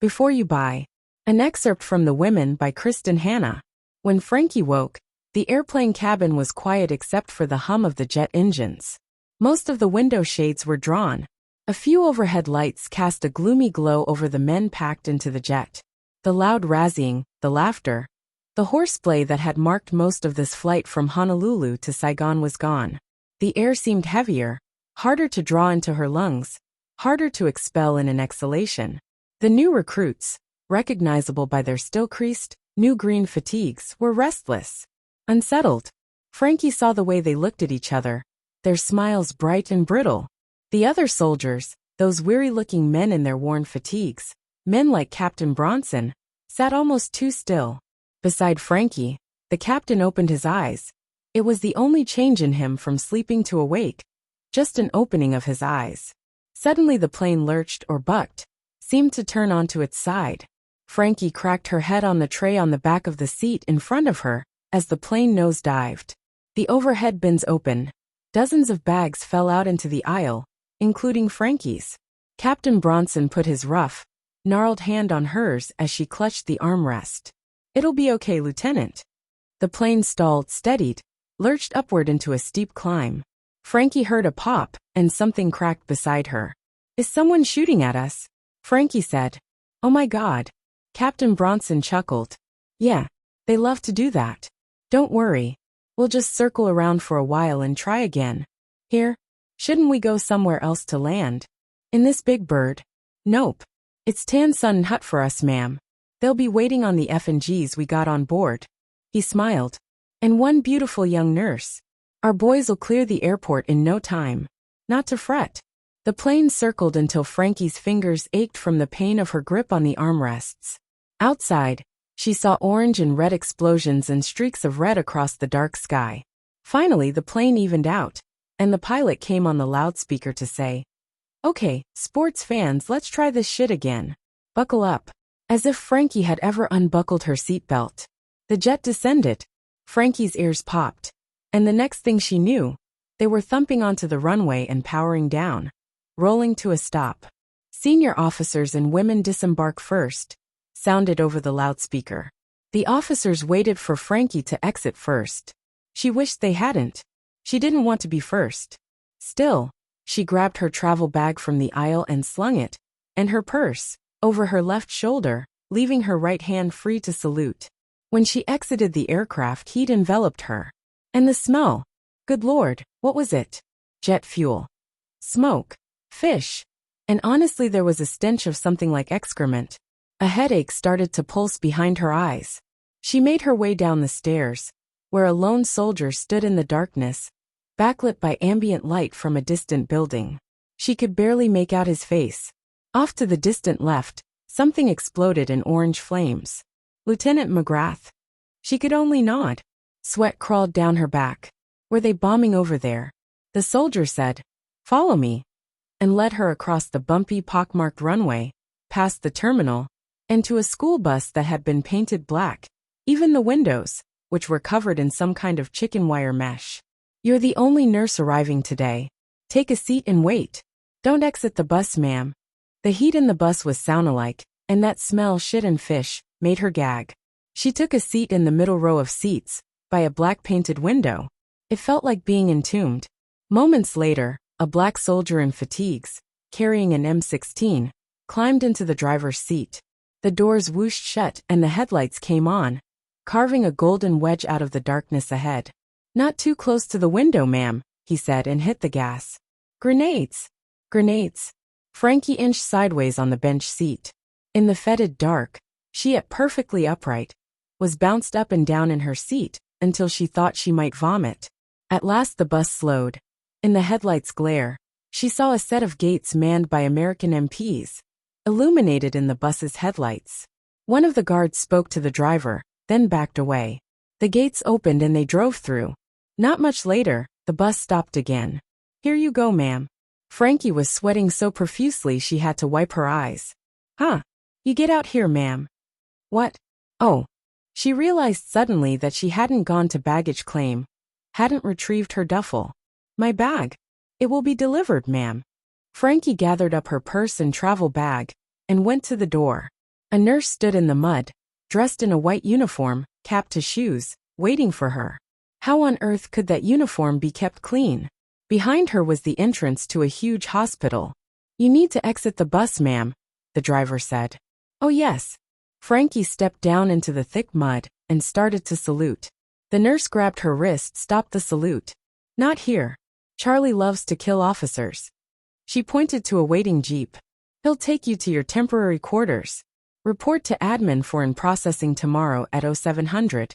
Before you buy. An excerpt from The Women by Kristin Hannah. When Frankie woke, the airplane cabin was quiet except for the hum of the jet engines. Most of the window shades were drawn. A few overhead lights cast a gloomy glow over the men packed into the jet. The loud razzying, the laughter, the horseplay that had marked most of this flight from Honolulu to Saigon was gone. The air seemed heavier, harder to draw into her lungs, harder to expel in an exhalation. The new recruits, recognizable by their still-creased, new green fatigues, were restless, unsettled. Frankie saw the way they looked at each other, their smiles bright and brittle. The other soldiers, those weary-looking men in their worn fatigues, men like Captain Bronson, sat almost too still. Beside Frankie, the captain opened his eyes. It was the only change in him from sleeping to awake, just an opening of his eyes. Suddenly the plane lurched or bucked, seemed to turn onto its side. Frankie cracked her head on the tray on the back of the seat in front of her as the plane nosedived. The overhead bins opened. Dozens of bags fell out into the aisle, including Frankie's. Captain Bronson put his rough, gnarled hand on hers as she clutched the armrest. "It'll be okay, Lieutenant." The plane stalled, steadied, lurched upward into a steep climb. Frankie heard a pop, and something cracked beside her. "Is someone shooting at us?" Frankie said. "Oh my God." Captain Bronson chuckled. "Yeah, they love to do that. Don't worry. We'll just circle around for a while and try again. Here, shouldn't we go somewhere else to land? In this big bird?" "Nope. It's Tan Sun Hut for us, ma'am. They'll be waiting on the F&Gs we got on board." He smiled. "And one beautiful young nurse. Our boys'll clear the airport in no time. Not to fret." The plane circled until Frankie's fingers ached from the pain of her grip on the armrests. Outside, she saw orange and red explosions and streaks of red across the dark sky. Finally, the plane evened out, and the pilot came on the loudspeaker to say, "Okay, sports fans, let's try this shit again. Buckle up." As if Frankie had ever unbuckled her seatbelt. The jet descended. Frankie's ears popped. And the next thing she knew, they were thumping onto the runway and powering down, rolling to a stop. "Senior officers and women disembark first," sounded over the loudspeaker. The officers waited for Frankie to exit first. She wished they hadn't. She didn't want to be first. Still, she grabbed her travel bag from the aisle and slung it, and her purse, over her left shoulder, leaving her right hand free to salute. When she exited the aircraft, heat enveloped her. And the smell. Good Lord, what was it? Jet fuel. Smoke. Fish. And honestly, there was a stench of something like excrement. A headache started to pulse behind her eyes. She made her way down the stairs, where a lone soldier stood in the darkness, backlit by ambient light from a distant building. She could barely make out his face. Off to the distant left, something exploded in orange flames. "Lieutenant McGrath." She could only nod. Sweat crawled down her back. Were they bombing over there? The soldier said, "Follow me," and led her across the bumpy, pockmarked runway, past the terminal, and to a school bus that had been painted black, even the windows, which were covered in some kind of chicken wire mesh. "You're the only nurse arriving today. Take a seat and wait. Don't exit the bus, ma'am." The heat in the bus was sound-alike, and that smell, shit and fish, made her gag. She took a seat in the middle row of seats, by a black-painted window. It felt like being entombed. Moments later, a black soldier in fatigues, carrying an M16, climbed into the driver's seat. The doors whooshed shut and the headlights came on, carving a golden wedge out of the darkness ahead. "Not too close to the window, ma'am," he said and hit the gas. "Grenades! Grenades!" Frankie inched sideways on the bench seat. In the fetid dark, she, at perfectly upright, was bounced up and down in her seat until she thought she might vomit. At last the bus slowed. In the headlights' glare, she saw a set of gates manned by American MPs, illuminated in the bus's headlights. One of the guards spoke to the driver, then backed away. The gates opened and they drove through. Not much later, the bus stopped again. "Here you go, ma'am." Frankie was sweating so profusely she had to wipe her eyes. "Huh. You get out here, ma'am." "What? Oh." She realized suddenly that she hadn't gone to baggage claim, hadn't retrieved her duffel. "My bag. It will be delivered, ma'am." Frankie gathered up her purse and travel bag, and went to the door. A nurse stood in the mud, dressed in a white uniform, cap to shoes, waiting for her. How on earth could that uniform be kept clean? Behind her was the entrance to a huge hospital. "You need to exit the bus, ma'am," the driver said. "Oh yes." Frankie stepped down into the thick mud and started to salute. The nurse grabbed her wrist, stopped the salute. "Not here. Charlie loves to kill officers." She pointed to a waiting jeep. "He'll take you to your temporary quarters. Report to admin for in processing tomorrow at 0700.